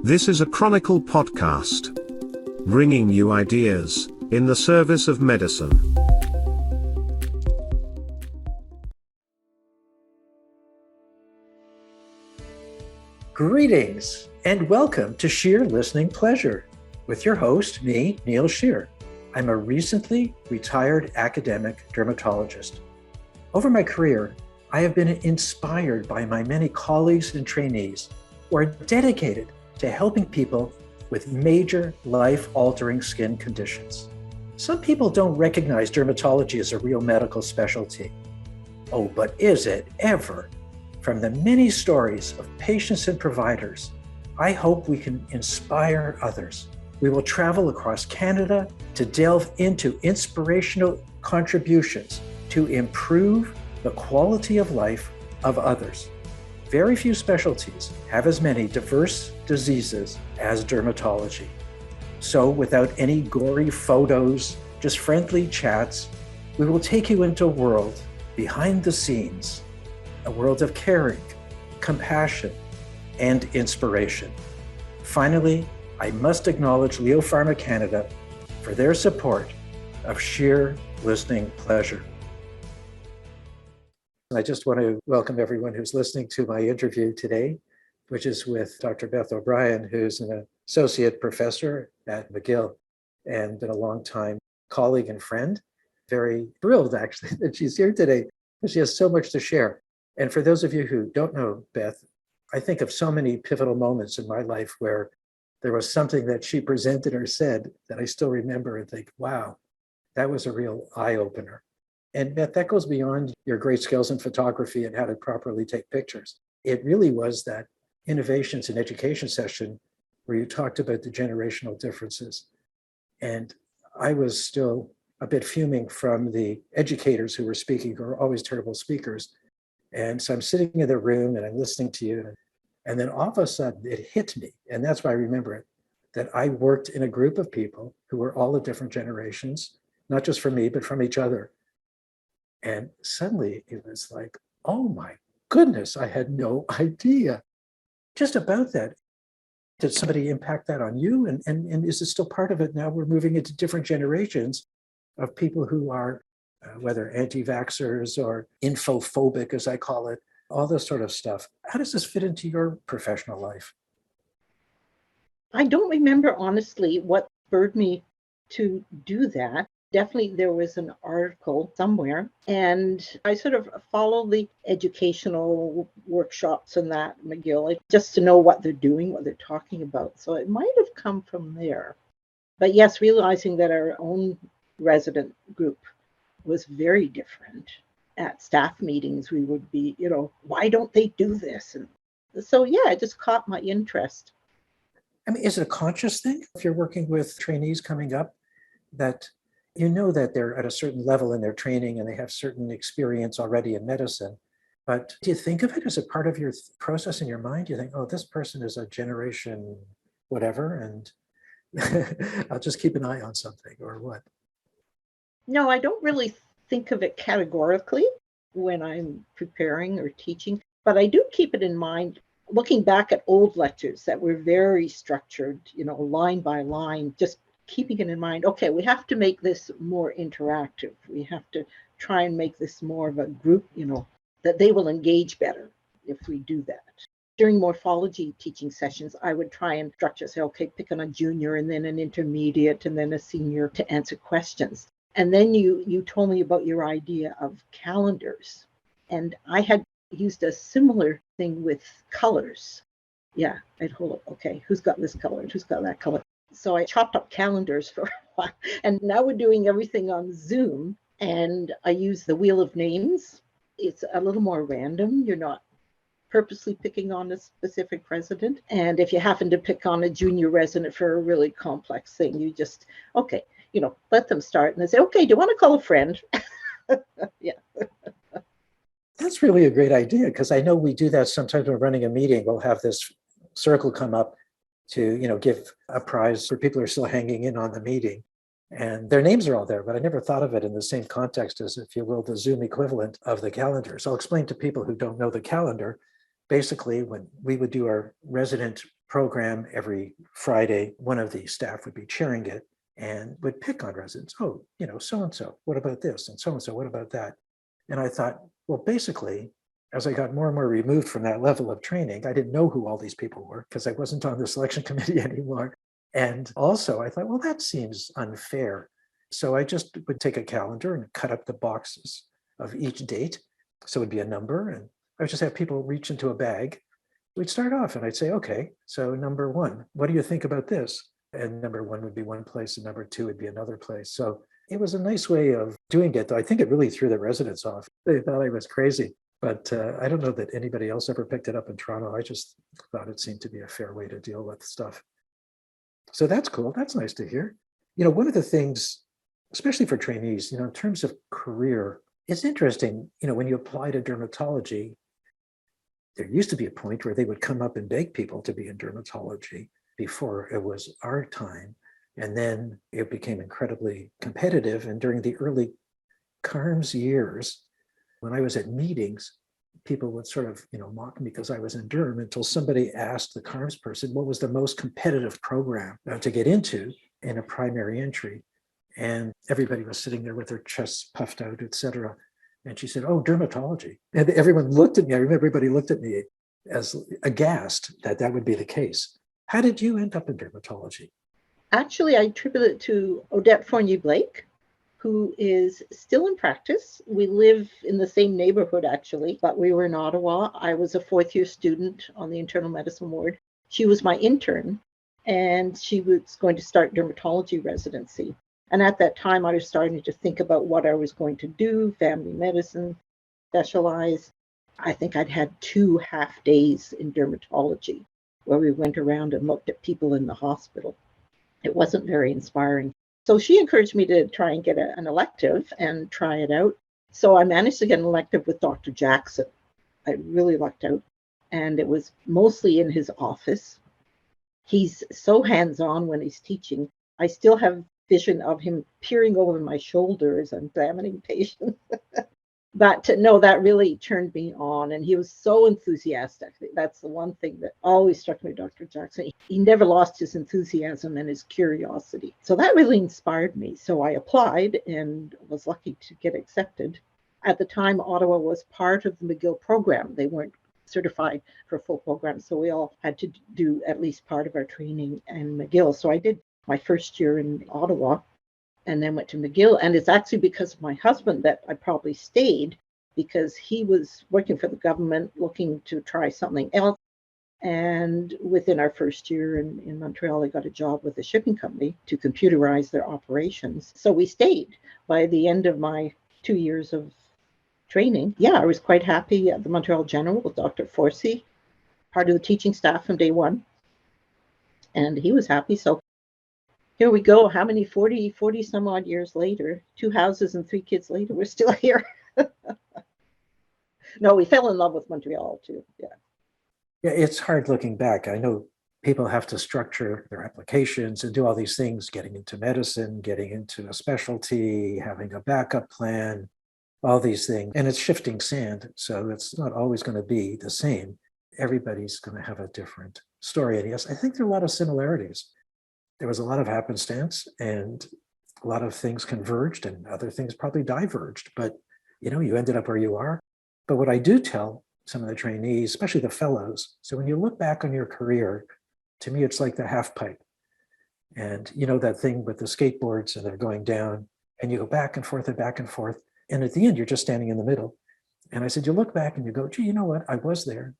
This is a Chronicle podcast, bringing you ideas in the service of medicine. Greetings and welcome to Shear Listening Pleasure with your host, me, Neil Shear. I'm a recently retired academic dermatologist. Over my career, I have been inspired by my many colleagues and trainees who are dedicated to helping people with major life-altering skin conditions. Some people don't recognize dermatology as a real medical specialty. Oh, but is it ever? From the many stories of patients and providers, I hope we can inspire others. We will travel across Canada to delve into inspirational contributions to improve the quality of life of others. Very few specialties have as many diverse diseases as dermatology. So without any gory photos, just friendly chats, we will take you into a world behind the scenes, a world of caring, compassion, and inspiration. Finally, I must acknowledge Leo Pharma Canada for their support of Shear Listening Pleasure. I just want to welcome everyone who's listening to my interview today, which is with Dr. Beth O'Brien, who's an associate professor at McGill and been a long-time colleague and friend. Very thrilled, actually, that she's here today. She has so much to share. And for those of you who don't know Beth, I think of so many pivotal moments in my life where there was something that she presented or said that I still remember and think, wow, that was a real eye-opener. And Beth, that goes beyond your great skills in photography and how to properly take pictures. It really was that innovations in education session where you talked about the generational differences. And I was still a bit fuming from the educators who were speaking, who were always terrible speakers. And so I'm sitting in the room and I'm listening to you. And then all of a sudden it hit me. And that's why I remember it, that I worked in a group of people who were all of different generations, not just from me, but from each other. And suddenly it was like, oh my goodness, I had no idea just about that. Did somebody impact that on you? And is it still part of it now? We're moving into different generations of people who are, whether anti-vaxxers or infophobic, as I call it, all this sort of stuff. How does this fit into your professional life? I don't remember, honestly, what spurred me to do that. Definitely there was an article somewhere, and I sort of follow the educational workshops and that McGill, just to know what they're doing, what they're talking about. So it might have come from there. But yes, realizing that our own resident group was very different. At staff meetings, we would be, why don't they do this? And so, yeah, it just caught my interest. I mean, is it a conscious thing if you're working with trainees coming up that you know that they're at a certain level in their training and they have certain experience already in medicine, but do you think of it as a part of your process in your mind? You think, oh, this person is a generation whatever, and I'll just keep an eye on something, or what? No, I don't really think of it categorically when I'm preparing or teaching, but I do keep it in mind, looking back at old lectures that were very structured, line by line, just keeping it in mind, okay, we have to make this more interactive. We have to try and make this more of a group, that they will engage better if we do that. During morphology teaching sessions, I would try and structure, say, okay, pick on a junior and then an intermediate and then a senior to answer questions. And then you told me about your idea of calendars. And I had used a similar thing with colors. Yeah, I'd hold up, okay, who's got this color and who's got that color? So I chopped up calendars for a while. And now we're doing everything on Zoom. And I use the wheel of names. It's a little more random. You're not purposely picking on a specific resident. And if you happen to pick on a junior resident for a really complex thing, you just, okay, let them start. And they say, okay, do you want to call a friend? Yeah. That's really a great idea, because I know we do that sometimes when we're running a meeting. We'll have this circle come up to, give a prize for people who are still hanging in on the meeting. And their names are all there, but I never thought of it in the same context as, if you will, the Zoom equivalent of the calendar. So I'll explain to people who don't know the calendar. Basically, when we would do our resident program every Friday. One of the staff would be chairing it and would pick on residents. Oh, so-and-so, what about this? And so-and-so, what about that? And I thought, well, basically, as I got more and more removed from that level of training, I didn't know who all these people were because I wasn't on the selection committee anymore. And also I thought, well, that seems unfair. So I just would take a calendar and cut up the boxes of each date. So it would be a number, and I would just have people reach into a bag. We'd start off and I'd say, okay, so number one, what do you think about this? And number one would be one place and number two would be another place. So it was a nice way of doing it. I think it really threw the residents off. They thought I was crazy, but I don't know that anybody else ever picked it up in Toronto. I just thought it seemed to be a fair way to deal with stuff. So that's cool. That's nice to hear. One of the things, especially for trainees, in terms of career, it's interesting, when you apply to dermatology, there used to be a point where they would come up and beg people to be in dermatology before it was our time. And then it became incredibly competitive. And during the early CARMS years, when I was at meetings, people would sort of, mock me because I was in derm until somebody asked the CARMS person what was the most competitive program to get into in a primary entry. And everybody was sitting there with their chests puffed out, et cetera. And she said, oh, dermatology. And everyone looked at me. I remember everybody looked at me as aghast that that would be the case. How did you end up in dermatology? Actually, I attribute it to Odette Fournier-Blake, who is still in practice. We live in the same neighborhood, actually, but we were in Ottawa. I was a fourth-year student on the internal medicine ward. She was my intern, and she was going to start dermatology residency. And at that time, I was starting to think about what I was going to do, family medicine, specialize. I think I'd had 2 half days in dermatology where we went around and looked at people in the hospital. It wasn't very inspiring. So she encouraged me to try and get an elective and try it out. So I managed to get an elective with Dr. Jackson. I really lucked out. And it was mostly in his office. He's so hands-on when he's teaching. I still have vision of him peering over my shoulder as I'm examining patients. But no, that really turned me on. And he was so enthusiastic. That's the one thing that always struck me, Dr. Jackson. He never lost his enthusiasm and his curiosity. So that really inspired me. So I applied and was lucky to get accepted. At the time, Ottawa was part of the McGill program. They weren't certified for full programs. So we all had to do at least part of our training in McGill. So I did my first year in Ottawa and then went to McGill. And it's actually because of my husband that I probably stayed, because he was working for the government looking to try something else. And within our first year in Montreal, I got a job with a shipping company to computerize their operations. So we stayed. By the end of my 2 years of training, I was quite happy at the Montreal General with Dr. Forsey, part of the teaching staff from day one. And he was happy. So here we go. How many, 40 some odd years later, 2 houses and 3 kids later, we're still here. No, we fell in love with Montreal too. Yeah, it's hard looking back. I know people have to structure their applications and do all these things, getting into medicine, getting into a specialty, having a backup plan, all these things. And it's shifting sand. So it's not always going to be the same. Everybody's going to have a different story. And yes, I think there are a lot of similarities. There was a lot of happenstance and a lot of things converged and other things probably diverged, but you ended up where you are. But what I do tell some of the trainees, especially the fellows, so when you look back on your career, to me, it's like the half pipe. And that thing with the skateboards and they're going down and you go back and forth and back and forth. And at the end, you're just standing in the middle. And I said, you look back and you go, gee, you know what? I was there.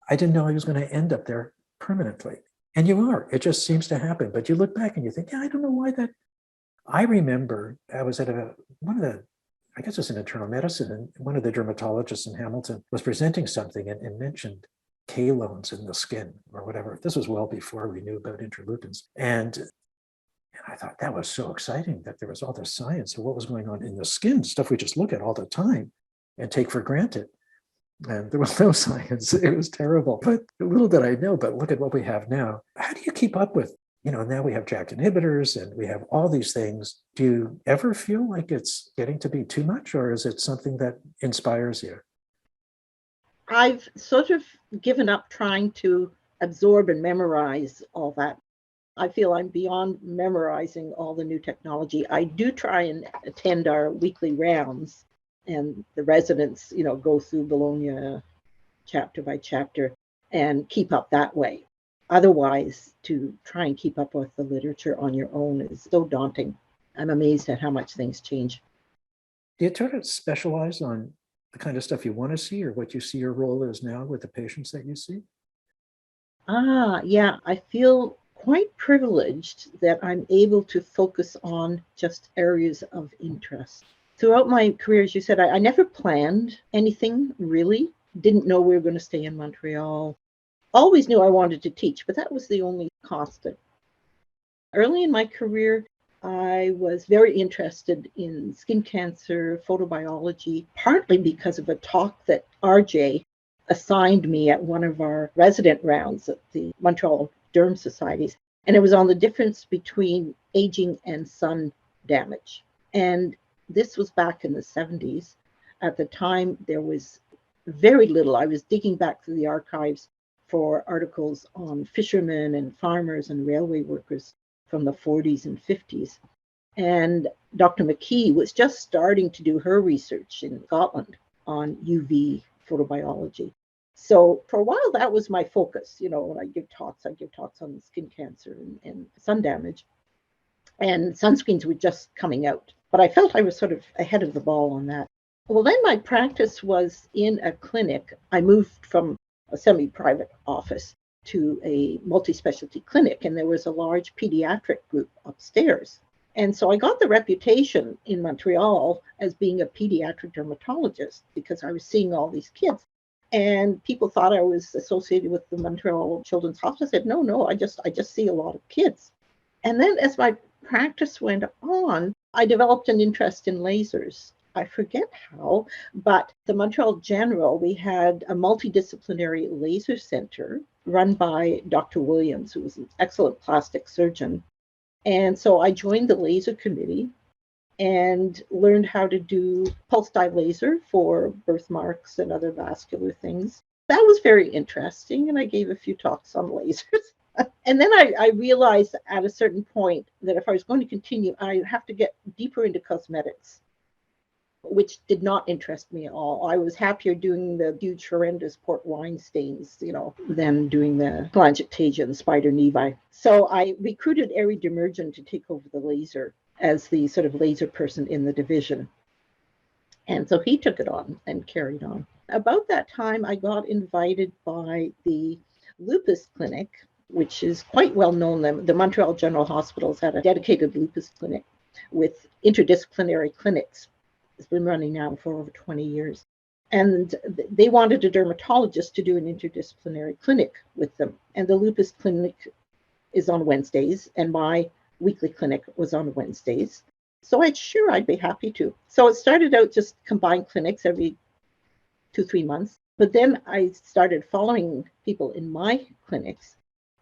I didn't know I was going to end up there permanently. And you are. It just seems to happen. But you look back and you think, I don't know why that. I remember I was at I guess it was in internal medicine, and one of the dermatologists in Hamilton was presenting something and mentioned chalones in the skin or whatever. This was well before we knew about interleukins. And I thought that was so exciting that there was all this science of what was going on in the skin, stuff we just look at all the time and take for granted. And there was no science. It was terrible. But little did I know, but look at what we have now. How do you keep up with, now we have JAK inhibitors and we have all these things. Do you ever feel like it's getting to be too much, or is it something that inspires you? I've sort of given up trying to absorb and memorize all that. I feel I'm beyond memorizing all the new technology. I do try and attend our weekly rounds, and the residents, go through Bologna chapter by chapter and keep up that way. Otherwise, to try and keep up with the literature on your own is so daunting. I'm amazed at how much things change. Do you try to specialize on the kind of stuff you want to see or what you see your role is now with the patients that you see? Yeah, I feel quite privileged that I'm able to focus on just areas of interest. Throughout my career, as you said, I never planned anything really. Didn't know we were going to stay in Montreal. Always knew I wanted to teach, but that was the only constant. Early in my career, I was very interested in skin cancer, photobiology, partly because of a talk that RJ assigned me at one of our resident rounds at the Montreal Derm Societies. And it was on the difference between aging and sun damage. And this was back in the 70s. At the time, there was very little. I was digging back through the archives for articles on fishermen and farmers and railway workers from the 40s and 50s. And Dr. McKee was just starting to do her research in Scotland on UV photobiology. So for a while, that was my focus. When I give talks on skin cancer and sun damage. And sunscreens were just coming out. But I felt I was sort of ahead of the ball on that. Well, then my practice was in a clinic. I moved from a semi-private office to a multi-specialty clinic, and there was a large pediatric group upstairs. And so I got the reputation in Montreal as being a pediatric dermatologist because I was seeing all these kids. And people thought I was associated with the Montreal Children's Hospital. I said, no, I just see a lot of kids. And then as my practice went on, I developed an interest in lasers. I forget how, but the Montreal General, we had a multidisciplinary laser center run by Dr. Williams, who was an excellent plastic surgeon. And so I joined the laser committee and learned how to do pulse dye laser for birthmarks and other vascular things. That was very interesting, and I gave a few talks on lasers. And then I realized at a certain point that if I was going to continue, I'd have to get deeper into cosmetics, which did not interest me at all. I was happier doing the huge, horrendous port wine stains, than doing the cholangioplasia and spider nevi. So I recruited Eri Demergen to take over the laser as the sort of laser person in the division. And so he took it on and carried on. About that time, I got invited by the lupus clinic, which is quite well known. The Montreal General Hospitals had a dedicated lupus clinic with interdisciplinary clinics. It's been running now for over 20 years. And they wanted a dermatologist to do an interdisciplinary clinic with them. And the lupus clinic is on Wednesdays, and my weekly clinic was on Wednesdays. So I'd be happy to. So it started out just combined clinics every 2-3 months. But then I started following people in my clinics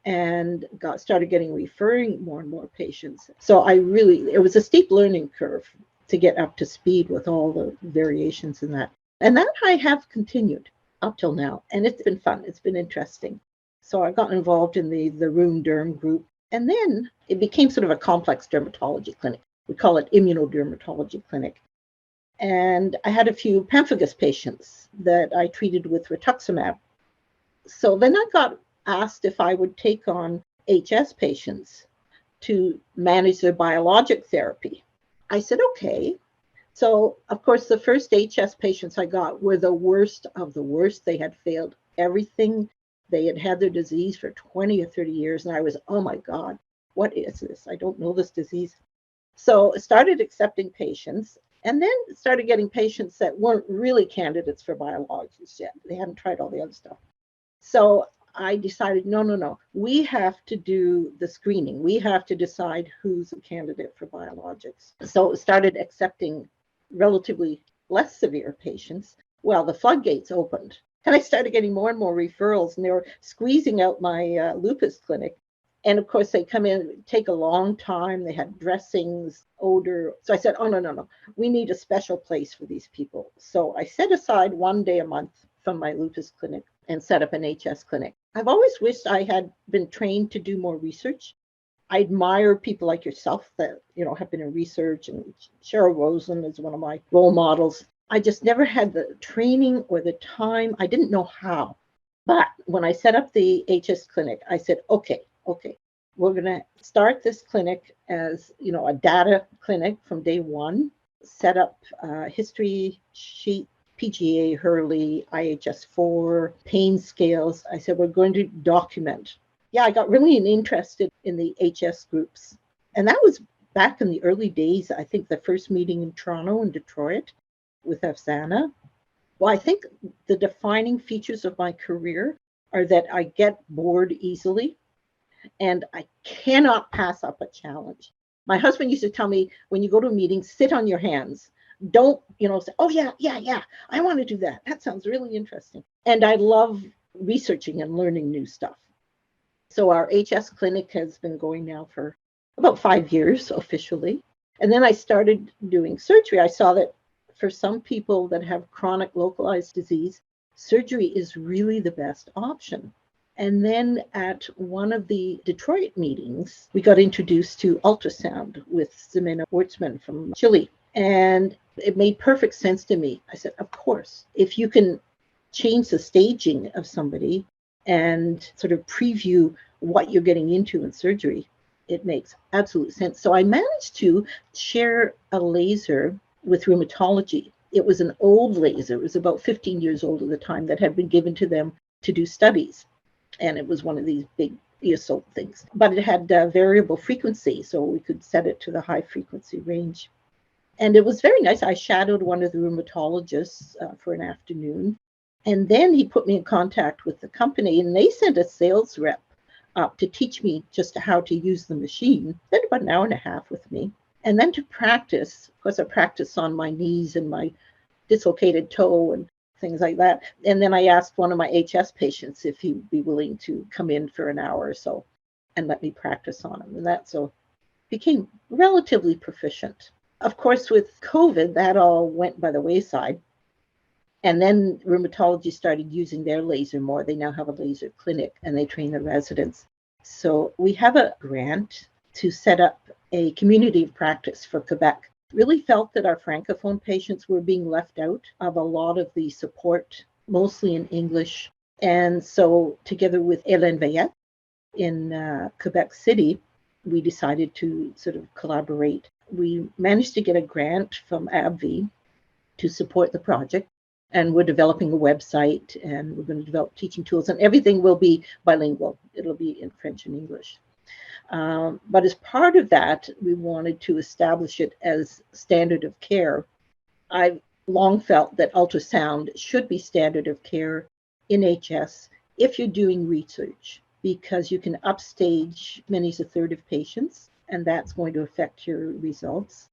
and started getting referring more and more patients. So it was a steep learning curve to get up to speed with all the variations in that. And that I have continued up till now. And it's been fun. It's been interesting. So I got involved in the Rheum Derm group. And then it became sort of a complex dermatology clinic. We call it immunodermatology clinic. And I had a few pemphigus patients that I treated with rituximab. So then I got asked if I would take on HS patients to manage their biologic therapy. I said, okay. So, of course, the first HS patients I got were the worst of the worst. They had failed everything. They had had their disease for 20 or 30 years. And I was, oh my God, what is this? I don't know this disease. So I started accepting patients and then started getting patients that weren't really candidates for biologics yet. They hadn't tried all the other stuff. So I decided, no, we have to do the screening. We have to decide who's a candidate for biologics. So started accepting relatively less severe patients. Well, the floodgates opened and I started getting more and more referrals, and they were squeezing out my lupus clinic. And of course, they come in, take a long time. They had dressings, odor. So I said, oh, no. We need a special place for these people. So I set aside one day a month from my lupus clinic and set up an HS clinic. I've always wished I had been trained to do more research. I admire people like yourself that, have been in research, and Cheryl Rosen is one of my role models. I just never had the training or the time. I didn't know how. But when I set up the HS clinic, I said, okay, we're going to start this clinic as, a data clinic from day one, set up history sheet, PGA, Hurley, IHS4, pain scales. I said, we're going to document. Yeah, I got really interested in the HS groups. And that was back in the early days. I think the first meeting in Toronto and Detroit with Afsana. Well, I think the defining features of my career are that I get bored easily and I cannot pass up a challenge. My husband used to tell me, when you go to a meeting, sit on your hands. Don't, say, oh, yeah, I want to do that. That sounds really interesting. And I love researching and learning new stuff. So our HS clinic has been going now for about 5 years officially. And then I started doing surgery. I saw that for some people that have chronic localized disease, surgery is really the best option. And then at one of the Detroit meetings, we got introduced to ultrasound with Ximena Wertzman from Chile. And it made perfect sense to me. I said, of course, if you can change the staging of somebody and sort of preview what you're getting into in surgery, it makes absolute sense. So I managed to share a laser with rheumatology. It was an old laser. It was about 15 years old at the time, that had been given to them to do studies. And it was one of these big ESO things. But it had variable frequency, so we could set it to the high frequency range. And it was very nice. I shadowed one of the rheumatologists for an afternoon. And then he put me in contact with the company, and they sent a sales rep up to teach me just how to use the machine. Spent about an hour and a half with me. And then to practice, because I practiced on my knees and my dislocated toe and things like that. And then I asked one of my HS patients if he would be willing to come in for an hour or so and let me practice on him. And that so became relatively proficient. Of course, with COVID, that all went by the wayside. And then rheumatology started using their laser more. They now have a laser clinic and they train the residents. So we have a grant to set up a community of practice for Quebec. Really felt that our Francophone patients were being left out of a lot of the support, mostly in English. And so together with Hélène Veillette in Quebec City, we decided to sort of collaborate. We managed to get a grant from AbbVie to support the project. And we're developing a website, and we're going to develop teaching tools, and everything will be bilingual. It'll be in French and English. But as part of that, we wanted to establish it as standard of care. I've long felt that ultrasound should be standard of care in HS if you're doing research, because you can upstage many as a third of patients, and that's going to affect your results.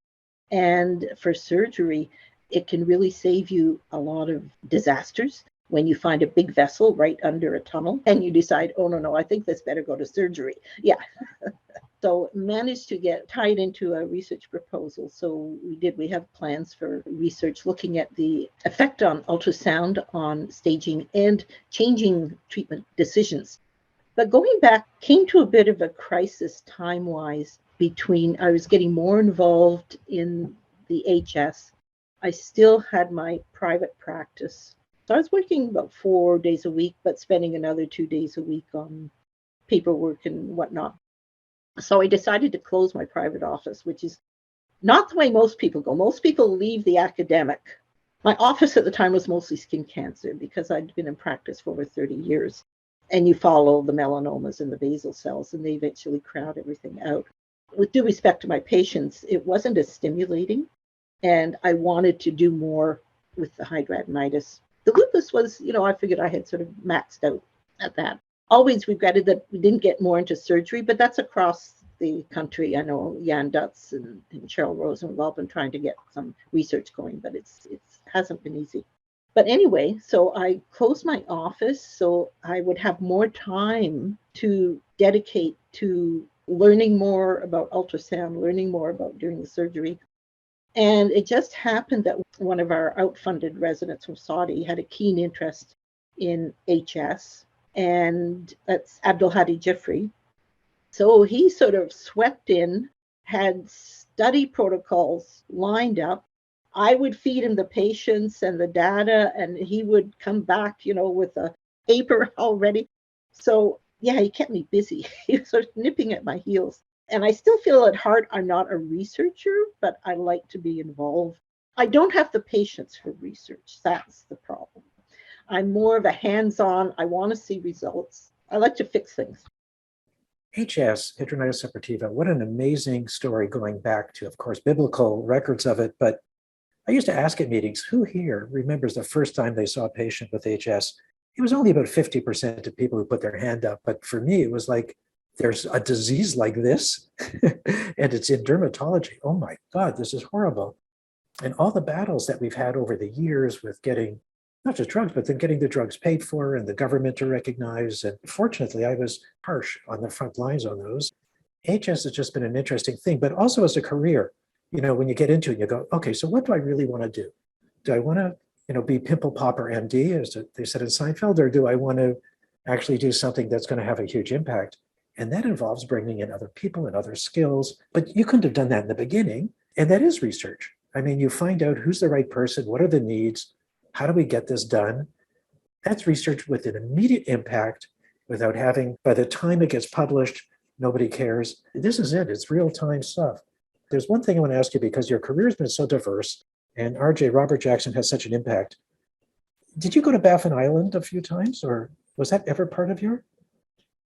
And for surgery, it can really save you a lot of disasters when you find a big vessel right under a tunnel and you decide, oh, no, I think this better go to surgery. Yeah. So managed to get tied into a research proposal. So we have plans for research looking at the effect on ultrasound on staging and changing treatment decisions. But going back, came to a bit of a crisis time-wise between, I was getting more involved in the HS. I still had my private practice. So I was working about 4 days a week, but spending another 2 days a week on paperwork and whatnot. So I decided to close my private office, which is not the way most people go. Most people leave the academic. My office at the time was mostly skin cancer because I'd been in practice for over 30 years. And you follow the melanomas and the basal cells, and they eventually crowd everything out. With due respect to my patients, it wasn't as stimulating. And I wanted to do more with the hidradenitis. The lupus was, I figured I had sort of maxed out at that. Always regretted that we didn't get more into surgery, but that's across the country. I know Jan Dutz and Cheryl Rosen have all been trying to get some research going, but it hasn't been easy. But anyway, so I closed my office so I would have more time to dedicate to learning more about ultrasound, learning more about doing the surgery. And it just happened that one of our outfunded residents from Saudi had a keen interest in HS, and that's Abdul Hadi Jifri. So he sort of swept in, had study protocols lined up. I would feed him the patients and the data, and he would come back, with a paper already. So yeah, he kept me busy. He was sort of nipping at my heels. And I still feel at heart I'm not a researcher, but I like to be involved. I don't have the patience for research. That's the problem. I'm more of a hands-on, I want to see results. I like to fix things. HS, hidradenitis suppurativa, what an amazing story going back to, of course, biblical records of it. But I used to ask at meetings, who here remembers the first time they saw a patient with HS? It was only about 50% of people who put their hand up. But for me, it was like, there's a disease like this, and it's in dermatology. Oh my God, this is horrible. And all the battles that we've had over the years with getting not just drugs, but then getting the drugs paid for and the government to recognize. And fortunately, I was harsh on the front lines on those. HS has just been an interesting thing, but also as a career, when you get into it, you go, okay, so what do I really want to do? Do I want to, be Pimple Popper MD, as they said in Seinfeld, or do I want to actually do something that's going to have a huge impact? And that involves bringing in other people and other skills, but you couldn't have done that in the beginning. And that is research. I mean, you find out who's the right person, what are the needs, how do we get this done? That's research with an immediate impact without having, by the time it gets published, nobody cares. This is it, it's real-time stuff. There's one thing I want to ask you, because your career has been so diverse and RJ, Robert Jackson, has such an impact. Did you go to Baffin Island a few times, or was that ever part of your?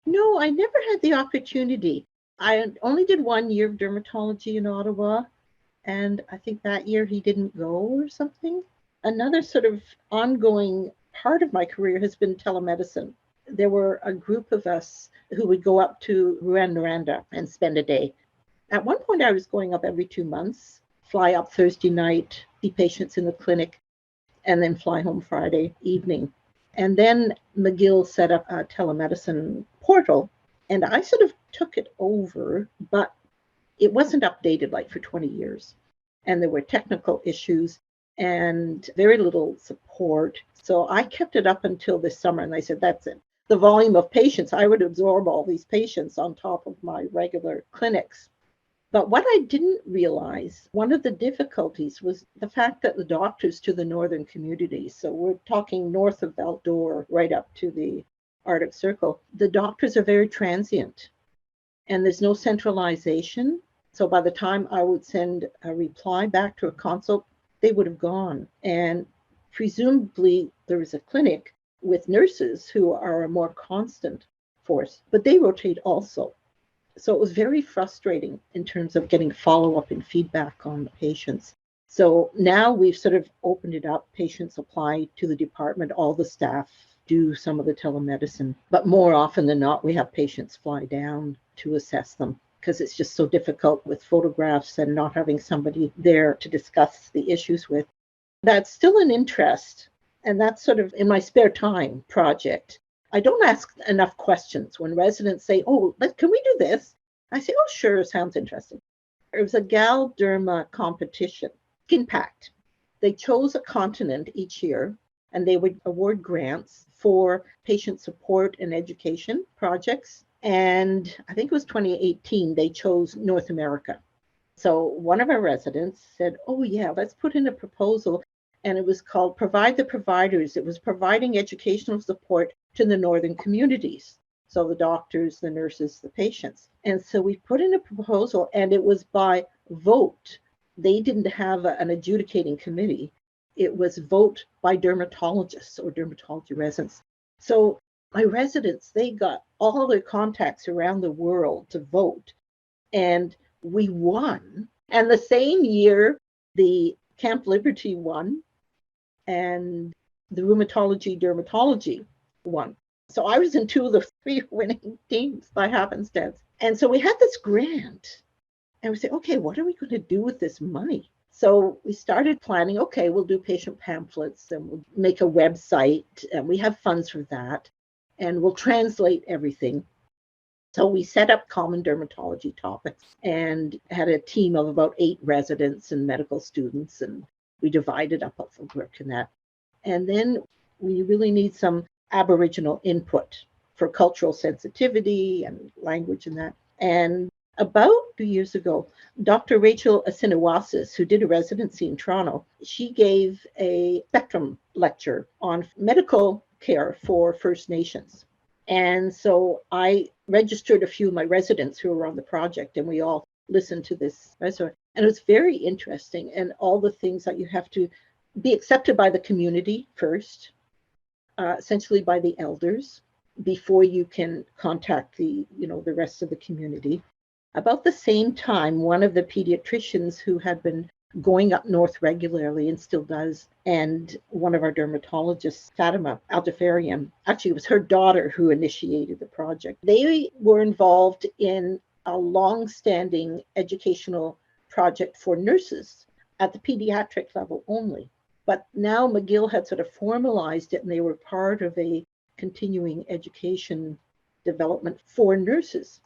No, I never had the opportunity. I only did 1 year of dermatology in Ottawa, and I think that year he didn't go or something. Another sort of ongoing part of my career has been telemedicine. There were a group of us who would go up to Rouyn-Noranda and spend a day. At one point, I was going up every 2 months, fly up Thursday night, see patients in the clinic, and then fly home Friday evening. And then McGill set up a telemedicine portal, and I sort of took it over, but it wasn't updated like for 20 years. And there were technical issues and very little support. So I kept it up until this summer, and I said, that's it. The volume of patients, I would absorb all these patients on top of my regular clinics. But what I didn't realize, one of the difficulties was the fact that the doctors to the northern communities, so we're talking north of Val-d'Or, right up to the Arctic Circle, the doctors are very transient and there's no centralization. So by the time I would send a reply back to a consult, they would have gone. And presumably there is a clinic with nurses who are a more constant force, but they rotate also. So it was very frustrating in terms of getting follow-up and feedback on the patients. So now we've sort of opened it up. Patients apply to the department. All the staff do some of the telemedicine. But more often than not, we have patients fly down to assess them because it's just so difficult with photographs and not having somebody there to discuss the issues with. That's still an interest. And that's sort of in my spare time project. I don't ask enough questions. When residents say, oh, can we do this? I say, oh, sure, sounds interesting. There was a Gal Derma competition, Skin Pact. They chose a continent each year, and they would award grants for patient support and education projects. And I think it was 2018, they chose North America. So one of our residents said, oh, yeah, let's put in a proposal. And it was called Provide the Providers. It was providing educational support to the northern communities. So the doctors, the nurses, the patients. And so we put in a proposal, and it was by vote. They didn't have an adjudicating committee. It was vote by dermatologists or dermatology residents. So my residents, they got all their contacts around the world to vote. And we won. And the same year, the Camp Liberty won, and the rheumatology dermatology won. So I was in 2 of the 3 winning teams by happenstance. And so we had this grant, and we said, okay, what are we going to do with this money? So we started planning, okay, we'll do patient pamphlets and we'll make a website, and we have funds for that, and we'll translate everything. So we set up common dermatology topics and had a team of about 8 residents and medical students, and we divided up the work in that. And then We really need some Aboriginal input for cultural sensitivity and language and that. And about 2 years ago, Dr. Rachel Asinawasis, who did a residency in Toronto, she gave a spectrum lecture on medical care for First Nations. And so I registered a few of my residents who were on the project, and we all listened to this. And it was very interesting, and all the things that you have to be accepted by the community first, essentially by the elders, before you can contact the rest of the community. About the same time, one of the pediatricians who had been going up north regularly and still does, and one of our dermatologists, Fatima Altafariam, actually it was her daughter who initiated the project. They were involved in a long-standing educational project for nurses at the pediatric level only. But now McGill had sort of formalized it, and they were part of a continuing education development for nurses.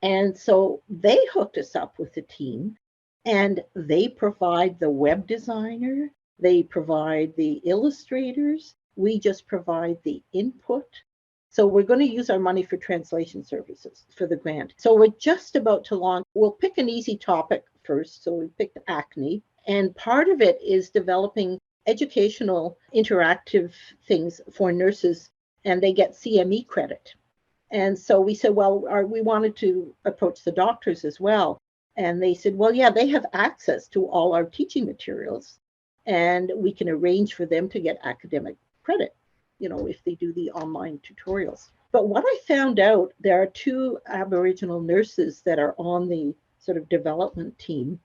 And so they hooked us up with a team, and they provide the web designer, they provide the illustrators, we just provide the input. So we're going to use our money for translation services for the grant. So we're just about to launch. We'll pick an easy topic first. So we picked acne, and part of it is developing educational interactive things for nurses, and they get CME credit. And so we said, well, we wanted to approach the doctors as well. And they said, well, yeah, they have access to all our teaching materials, and we can arrange for them to get academic credit, if they do the online tutorials. But what I found out, there are 2 Aboriginal nurses that are on the sort of development team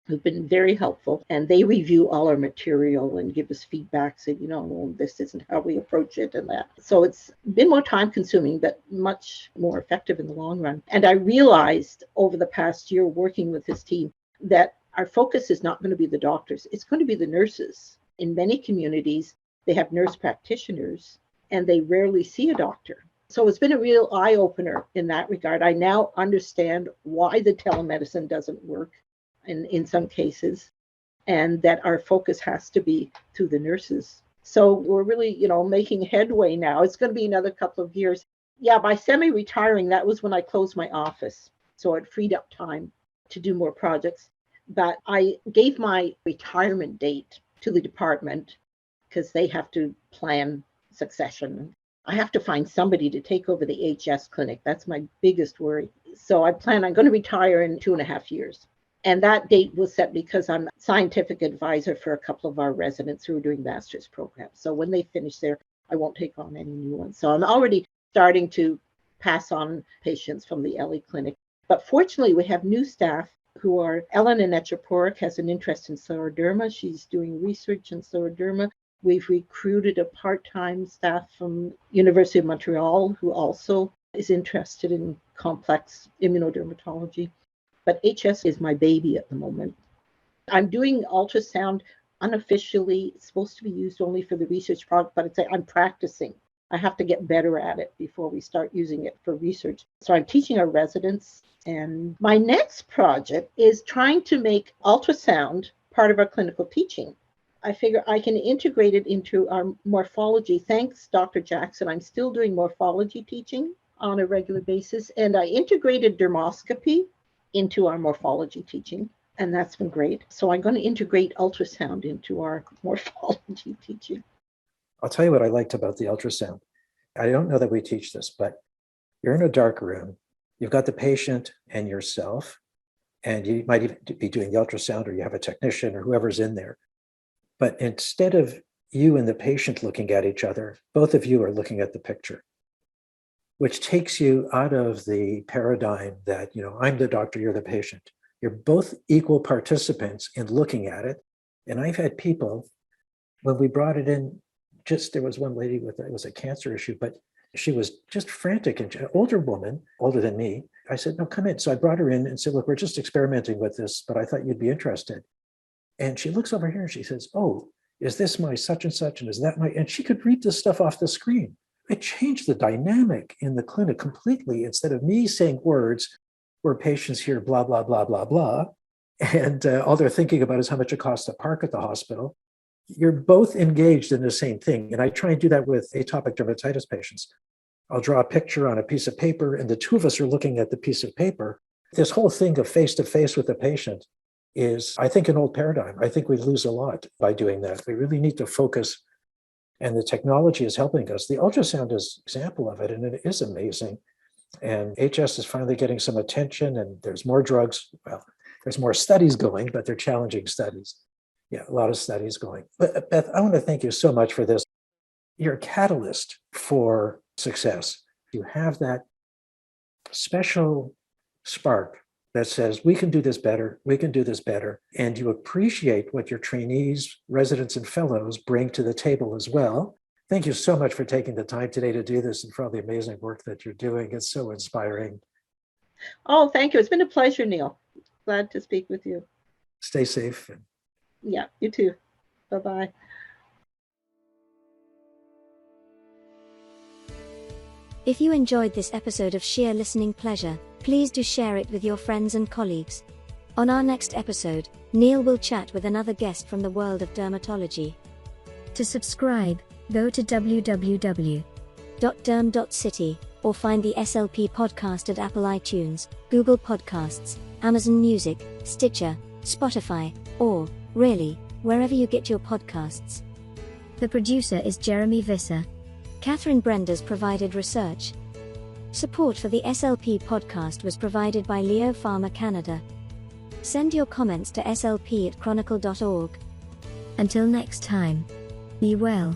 who've been very helpful, and they review all our material and give us feedback, say, this isn't how we approach it and that. So it's been more time consuming, but much more effective in the long run. And I realized over the past year working with this team that our focus is not going to be the doctors, it's going to be the nurses. In many communities, they have nurse practitioners and they rarely see a doctor. So it's been a real eye-opener in that regard. I now understand why the telemedicine doesn't work in some cases, and that our focus has to be to the nurses. So we're really, making headway now. It's going to be another couple of years. Yeah, by semi-retiring, that was when I closed my office. So it freed up time to do more projects. But I gave my retirement date to the department because they have to plan succession. I have to find somebody to take over the HS clinic. That's my biggest worry. So I'm going to retire in 2.5 years. And that date was set because I'm scientific advisor for a couple of our residents who are doing master's programs. So when they finish there, I won't take on any new ones. So I'm already starting to pass on patients from the LE clinic. But fortunately, we have new staff who are, Ellen Inechaporic has an interest in scleroderma. She's doing research in scleroderma. We've recruited a part-time staff from University of Montreal who also is interested in complex immunodermatology. But HS is my baby at the moment. I'm doing ultrasound unofficially. It's supposed to be used only for the research project, but I'm practicing. I have to get better at it before we start using it for research. So I'm teaching our residents. And my next project is trying to make ultrasound part of our clinical teaching. I figure I can integrate it into our morphology. Thanks, Dr. Jackson. I'm still doing morphology teaching on a regular basis. And I integrated dermoscopy into our morphology teaching, and that's been great. So I'm going to integrate ultrasound into our morphology teaching. I'll tell you what I liked about the ultrasound. I don't know that we teach this, but you're in a dark room. You've got the patient and yourself, and you might even be doing the ultrasound, or you have a technician or whoever's in there. But instead of you and the patient looking at each other, both of you are looking at the picture, which takes you out of the paradigm that, I'm the doctor, you're the patient. You're both equal participants in looking at it. And I've had people, when we brought it in, there was one lady it was a cancer issue, but she was just frantic, and an older woman, older than me. I said, no, come in. So I brought her in and said, look, we're just experimenting with this, but I thought you'd be interested. And she looks over here and she says, oh, is this my such and such? And is that and she could read this stuff off the screen. It changed the dynamic in the clinic completely. Instead of me saying words where patients hear blah, blah, blah, blah, blah, and all they're thinking about is how much it costs to park at the hospital, you're both engaged in the same thing. And I try and do that with atopic dermatitis patients. I'll draw a picture on a piece of paper, and the two of us are looking at the piece of paper. This whole thing of face-to-face with the patient is, I think, an old paradigm. I think we lose a lot by doing that. We really need to focus, and the technology is helping us. The ultrasound is an example of it, and it is amazing. And HS is finally getting some attention, and there's more drugs. Well, there's more studies going, but they're challenging studies. Yeah, a lot of studies going. But Beth, I want to thank you so much for this. You're a catalyst for success. You have that special spark that says, we can do this better, we can do this better. And you appreciate what your trainees, residents, and fellows bring to the table as well. Thank you so much for taking the time today to do this and for all the amazing work that you're doing. It's so inspiring. Oh, thank you. It's been a pleasure, Neil. Glad to speak with you. Stay safe. Yeah, you too. Bye-bye. If you enjoyed this episode of Sheer Listening Pleasure, please do share it with your friends and colleagues. On our next episode, Neil will chat with another guest from the world of dermatology. To subscribe, go to www.derm.city or find the SLP podcast at Apple iTunes, Google Podcasts, Amazon Music, Stitcher, Spotify, or, really, wherever you get your podcasts. The producer is Jeremy Visser. Catherine Brendas provided research. Support for the SLP podcast was provided by Leo Pharma Canada. Send your comments to slp@chronicle.org. Until next time, be well.